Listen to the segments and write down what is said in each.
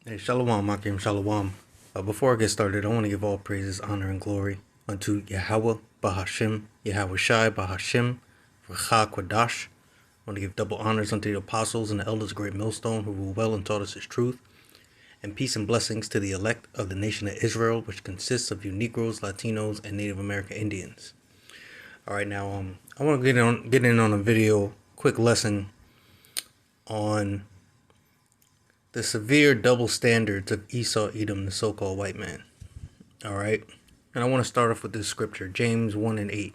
Hey, Shalom, Akim, Shalom. Before I get started, I want to give all praises, honor, and glory unto Yahweh, Bahashim, Yahweh Shai, Bahashim, V'cha Kwadash. I want to give double honors unto the apostles and the elders of Great Millstone who rule well and taught us his truth. And peace and blessings to the elect of the nation of Israel, which consists of you Negroes, Latinos, and Native American Indians. All right, now I want to get in on a video, quick lesson on the severe double standards of Esau, Edom, the so-called white man. All right, and I want to start off with this scripture, James 1:8.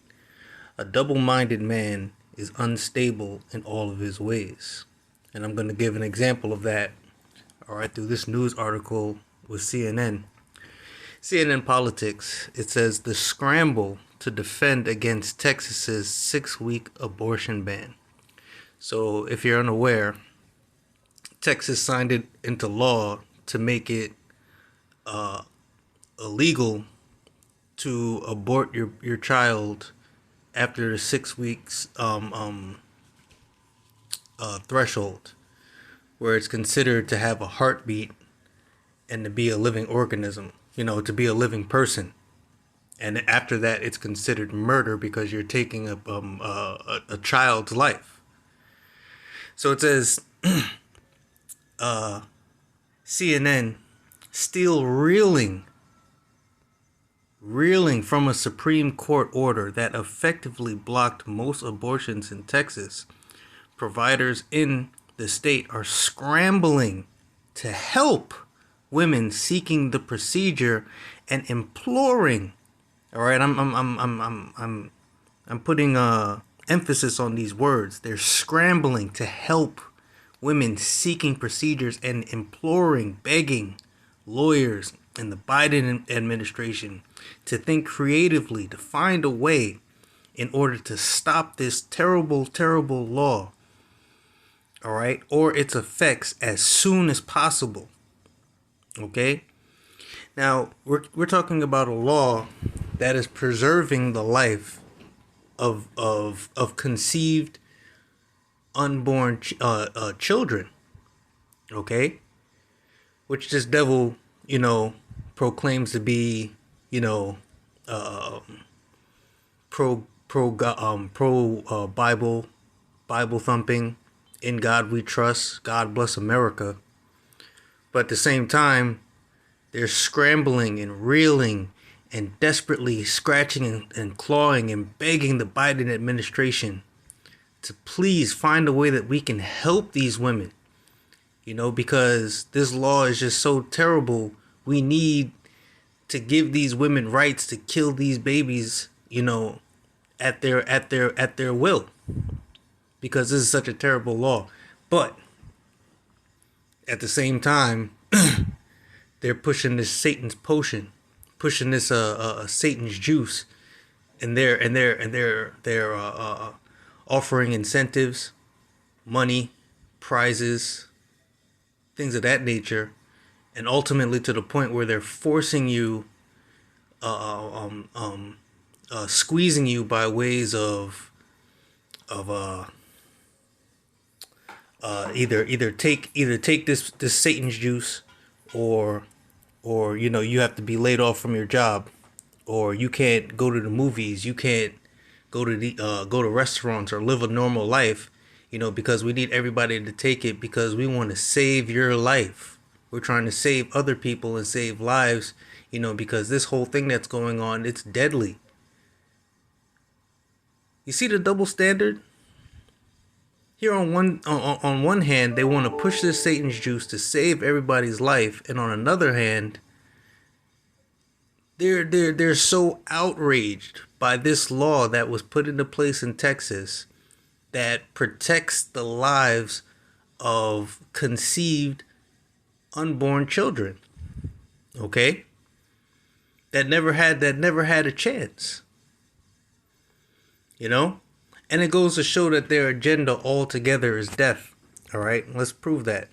A double-minded man is unstable in all of his ways. And I'm going to give an example of that, all right, through this news article with CNN. CNN Politics, it says the scramble to defend against Texas's 6-week abortion ban. So if you're unaware, Texas signed it into law to make it illegal to abort your child after the 6 weeks threshold, where it's considered to have a heartbeat and to be a living organism, to be a living person. And after that, it's considered murder because you're taking a child's life. So it says CNN still reeling from a Supreme Court order that effectively blocked most abortions in Texas. Providers in the state are scrambling to help women seeking the procedure and imploring. All right, I'm putting emphasis on these words. They're scrambling to help women seeking procedures and imploring, begging lawyers and the Biden administration to think creatively, to find a way in order to stop this terrible, terrible law, all right, or its effects as soon as possible. Okay? Now, we're talking about a law that is preserving the life of conceived unborn children, okay, which this devil proclaims to be pro Bible thumping, in God we trust, God bless America. But at the same time, they're scrambling and reeling and desperately scratching and clawing and begging the Biden administration to please find a way that we can help these women, because this law is just so terrible. We need to give these women rights to kill these babies, at their will, because this is such a terrible law. But at the same time, they're pushing this Satan's potion, pushing this Satan's juice, and they're offering incentives, money, prizes, things of that nature, and ultimately to the point where they're forcing you, squeezing you by ways of either take this Satan's juice, or you have to be laid off from your job, or you can't go to the movies, you can't go to restaurants or live a normal life, because we need everybody to take it because we want to save your life. We're trying to save other people and save lives, because this whole thing that's going on, it's deadly. You see the double standard? Here on one hand, they want to push this Satan's juice to save everybody's life, and on another hand, they're so outraged by this law that was put into place in Texas that protects the lives of conceived unborn children. Okay? That never had a chance. And it goes to show that their agenda altogether is death. All right? Let's prove that.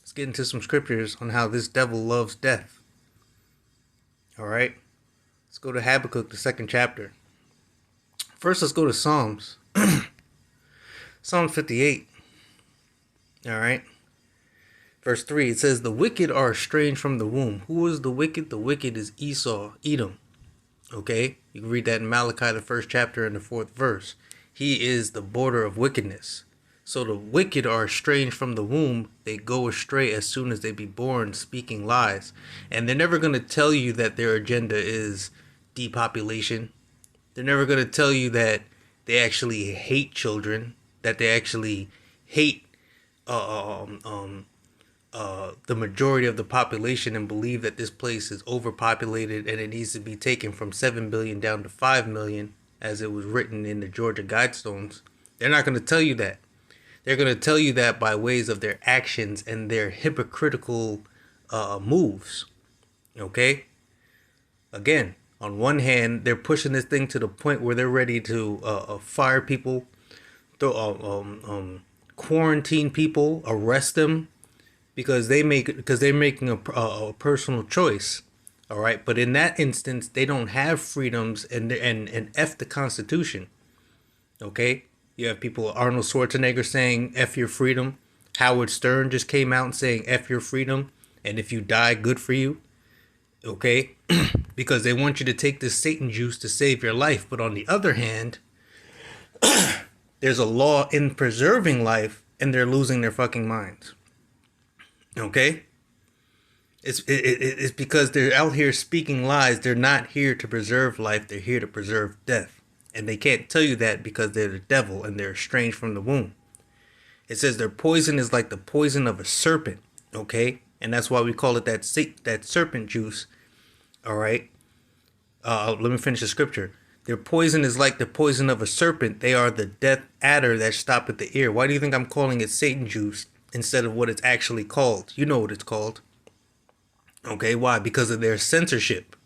Let's get into some scriptures on how this devil loves death. All right? Let's go to Habakkuk, the 2nd chapter. First, let's go to Psalms. Psalm 58. All right? Verse 3, it says, the wicked are estranged from the womb. Who is the wicked? The wicked is Esau, Edom. Okay? You can read that in Malachi, the 1st chapter and the 4th verse. He is the border of wickedness. So the wicked are estranged from the womb. They go astray as soon as they be born, speaking lies. And they're never going to tell you that their agenda is depopulation. They're never going to tell you that they actually hate children, that they actually hate the majority of the population and believe that this place is overpopulated and it needs to be taken from 7 billion down to 5 million, as it was written in the Georgia Guidestones. They're not going to tell you that. They're going to tell you that by ways of their actions and their hypocritical moves. Okay? Again, on one hand, they're pushing this thing to the point where they're ready to fire people, quarantine people, arrest them, because they're making a personal choice. All right, but in that instance, they don't have freedoms and F the Constitution. Okay, you have people, Arnold Schwarzenegger saying F your freedom. Howard Stern just came out and saying F your freedom, and if you die, good for you. Okay, because they want you to take this Satan juice to save your life. But on the other hand, there's a law in preserving life, and they're losing their fucking minds. Okay? It's because they're out here speaking lies. They're not here to preserve life. They're here to preserve death. And they can't tell you that because they're the devil and they're estranged from the womb. It says their poison is like the poison of a serpent. Okay? And that's why we call it that serpent juice. All right? Let me finish the scripture. Their poison is like the poison of a serpent. They are the death adder that stop at the ear. Why do you think I'm calling it Satan juice instead of what it's actually called? You know what it's called. Okay, why? Because of their censorship.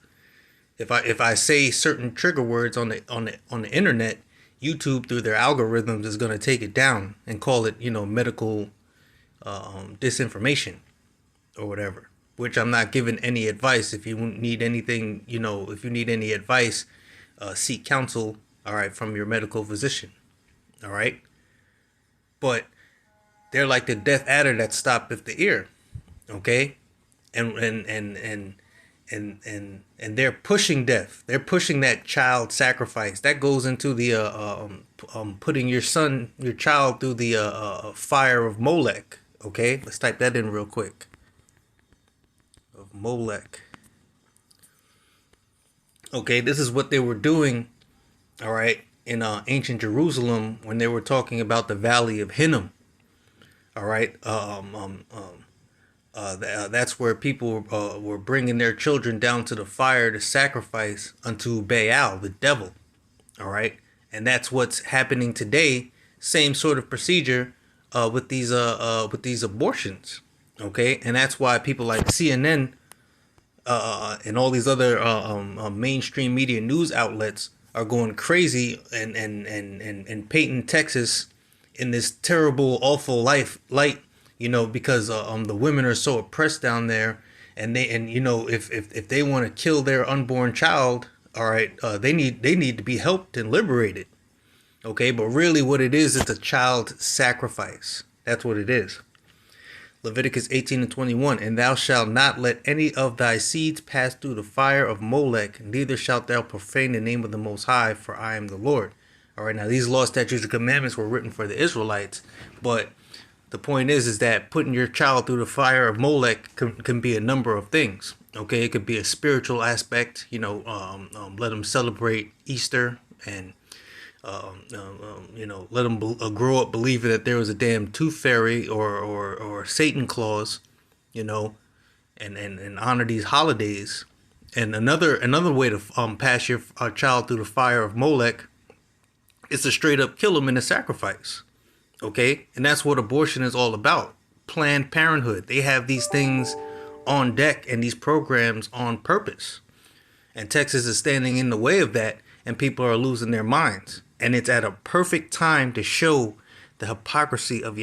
If I say certain trigger words on the internet, YouTube through their algorithms is going to take it down and call it, medical disinformation or whatever. Which I'm not giving any advice. If you need anything, if you need any advice, seek counsel, all right, from your medical physician, all right? But they're like the death adder that stoppeth the ear, okay? And they're pushing death. They're pushing that child sacrifice. That goes into the putting your child through the fire of Molech, okay? Let's type that in real quick. Of Molech. Okay, this is what they were doing, all right, in ancient Jerusalem when they were talking about the Valley of Hinnom. All right, that's where people were bringing their children down to the fire to sacrifice unto Baal, the devil. All right, and that's what's happening today. Same sort of procedure with these abortions. Okay, and that's why people like CNN. And all these other mainstream media news outlets are going crazy and painting Texas in this terrible, awful light, because the women are so oppressed down there, if they want to kill their unborn child, all right, they need to be helped and liberated. Okay, but really what it is, it's a child sacrifice. That's what it is. Leviticus 18:21, and thou shalt not let any of thy seeds pass through the fire of Molech, neither shalt thou profane the name of the Most High, for I am the Lord. All right, now these laws, statutes, and commandments were written for the Israelites, but the point is that putting your child through the fire of Molech can be a number of things. Okay, it could be a spiritual aspect, let them celebrate Easter and let them grow up believing that there was a damn tooth fairy or Satan Claus, and honor these holidays. And another way to pass your child through the fire of Molech is to straight up kill them in a sacrifice. Okay, and that's what abortion is all about. Planned Parenthood. They have these things on deck and these programs on purpose, and Texas is standing in the way of that, and people are losing their minds. And it's at a perfect time to show the hypocrisy of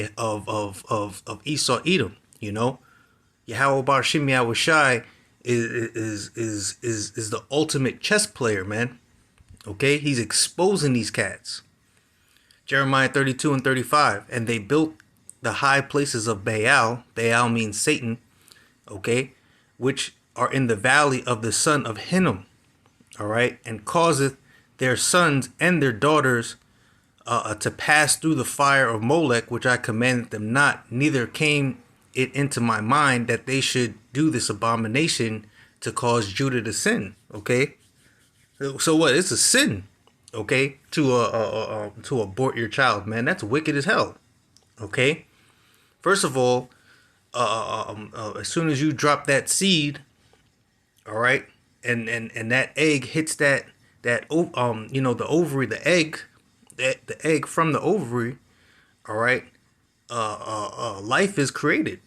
Esau Edom. Yahweh Bar Shem Yahweh Shai is the ultimate chess player, man. Okay, he's exposing these cats. Jeremiah 32:35, and they built the high places of Baal. Baal means Satan, okay, which are in the valley of the son of Hinnom, all right, and causeth their sons and their daughters to pass through the fire of Molech, which I commanded them not, neither came it into my mind that they should do this abomination to cause Judah to sin. Okay, so what? It's a sin, okay, to abort your child, man. That's wicked as hell. Okay, first of all, as soon as you drop that seed, all right, and that egg hits that the ovary, the egg from the ovary, all right, life is created,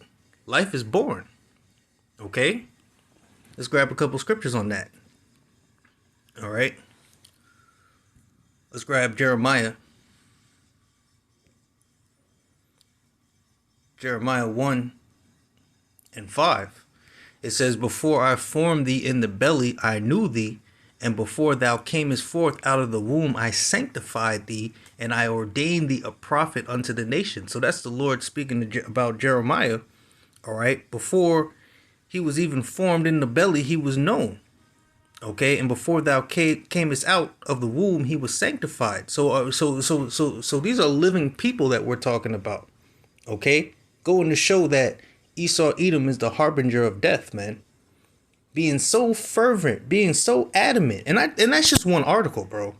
life is born. Okay, let's grab a couple scriptures on that. All right, let's grab Jeremiah 1:5. It says, before I formed thee in the belly, I knew thee, and before thou camest forth out of the womb, I sanctified thee, and I ordained thee a prophet unto the nation. So that's the Lord speaking about Jeremiah. All right, before he was even formed in the belly, he was known. Okay, and before thou camest out of the womb, he was sanctified. So these are living people that we're talking about. Okay, going to show that Esau Edom is the harbinger of death, man. Being so fervent, being so adamant, and that's just one article, bro.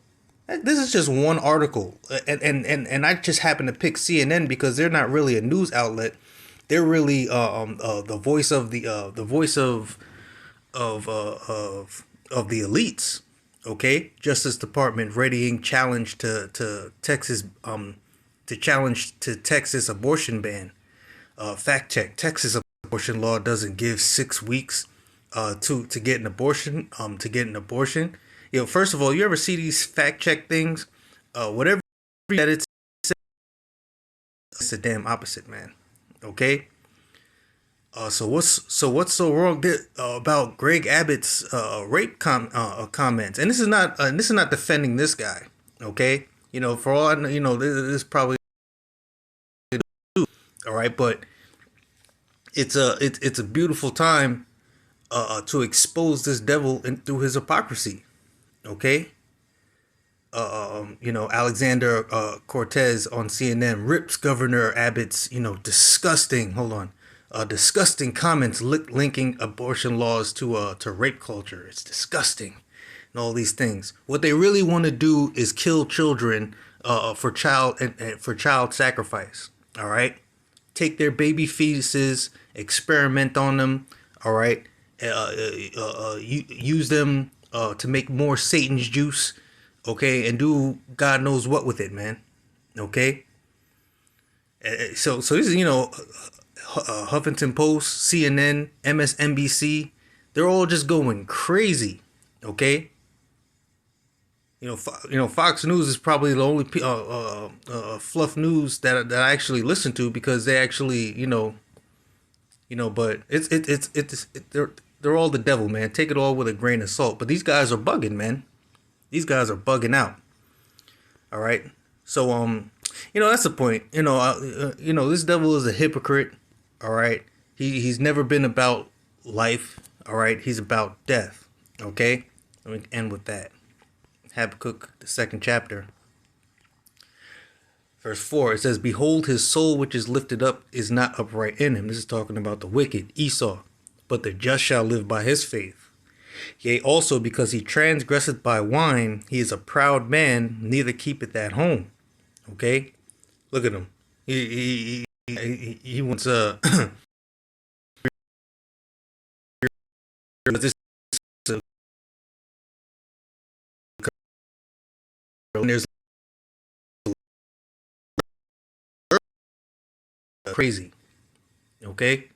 This is just one article, and I just happen to pick CNN because they're not really a news outlet. They're really the voice of the voice of the elites. Okay, Justice Department readying challenge to Texas to challenge to Texas abortion ban. Fact check: Texas abortion law doesn't give 6 weeks to get an abortion. First of all, you ever see these fact check things? Whatever that it's the damn opposite, man. Okay. So what's so wrong about Greg Abbott's rape comments? And this is not defending this guy. Okay. For all I know, this is probably all right, but it's a beautiful time to expose this devil through his hypocrisy. Okay. Alexander Cortez on CNN rips Governor Abbott's disgusting disgusting comments linking abortion laws to rape culture. It's disgusting, and all these things. What they really want to do is kill children for child sacrifice. All right, take their baby fetuses, experiment on them. All right, use them to make more Satan's juice. Okay, and do God knows what with it, man. Okay, so this is Huffington Post, CNN, MSNBC, they're all just going crazy. Okay, Fox News is probably the only fluff news that I actually listen to because they actually but they're all the devil, man. Take it all with a grain of salt. But these guys are bugging, man. These guys are bugging out. All right. So that's the point. This devil is a hypocrite. All right. He's never been about life. All right. He's about death. Okay. Let me end with that. Habakkuk, the 2nd chapter, verse 4. It says, behold, his soul which is lifted up is not upright in him. This is talking about the wicked, Esau. But the just shall live by his faith. Yea, also because he transgresseth by wine, he is a proud man, neither keepeth at home. Okay, look at him. He wants this there's crazy. Okay,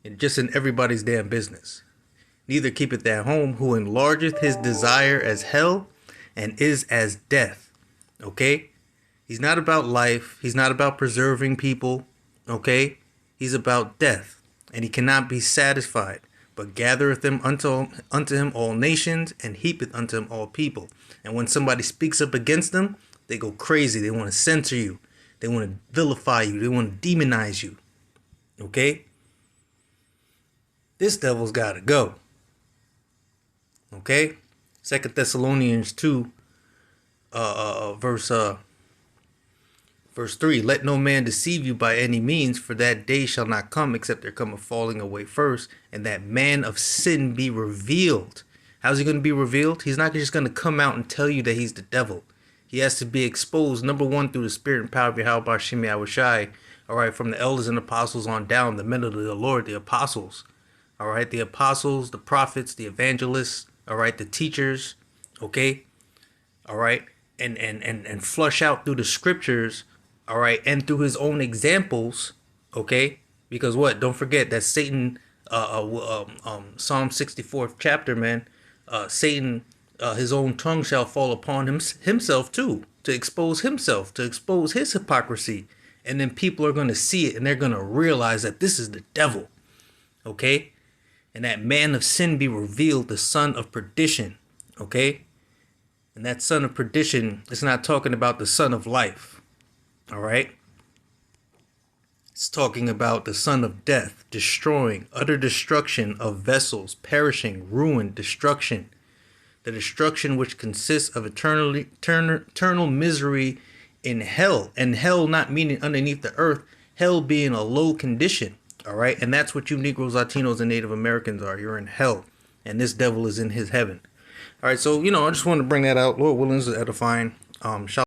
and just in everybody's damn business. Neither keepeth at home, who enlargeth his desire as hell and is as death. Okay? He's not about life. He's not about preserving people. Okay? He's about death. And he cannot be satisfied, but gathereth them unto him all nations, and heapeth unto him all people. And when somebody speaks up against them, they go crazy. They want to censor you. They want to vilify you. They want to demonize you. Okay? This devil's got to go. Okay? 2 Thessalonians 2, verse 3. Let no man deceive you by any means, for that day shall not come except there come a falling away first, and that man of sin be revealed. How's he going to be revealed? He's not just going to come out and tell you that he's the devil. He has to be exposed, number one, through the spirit and power of Yahweh Hashem Yahushai. All right, from the elders and apostles on down, the men of the Lord, the apostles. All right, the apostles, the prophets, the evangelists. All right, the teachers. Okay. All right, and flush out through the scriptures. All right, and through his own examples. Okay, because what? Don't forget that Satan. Psalm 64th chapter, man. Satan. His own tongue shall fall upon himself too, to expose himself, to expose his hypocrisy. And then people are going to see it and they're going to realize that this is the devil. Okay? And that man of sin be revealed, the son of perdition. Okay? And that son of perdition is not talking about the son of life. All right? It's talking about the son of death, destroying, utter destruction of vessels, perishing, ruin, destruction. The destruction which consists of eternal misery in hell. And hell not meaning underneath the earth. Hell being a low condition. All right. And that's what you Negroes, Latinos, and Native Americans are. You're in hell. And this devil is in his heaven. All right. So, I just wanted to bring that out. Lord willing, is edifying. Shalom.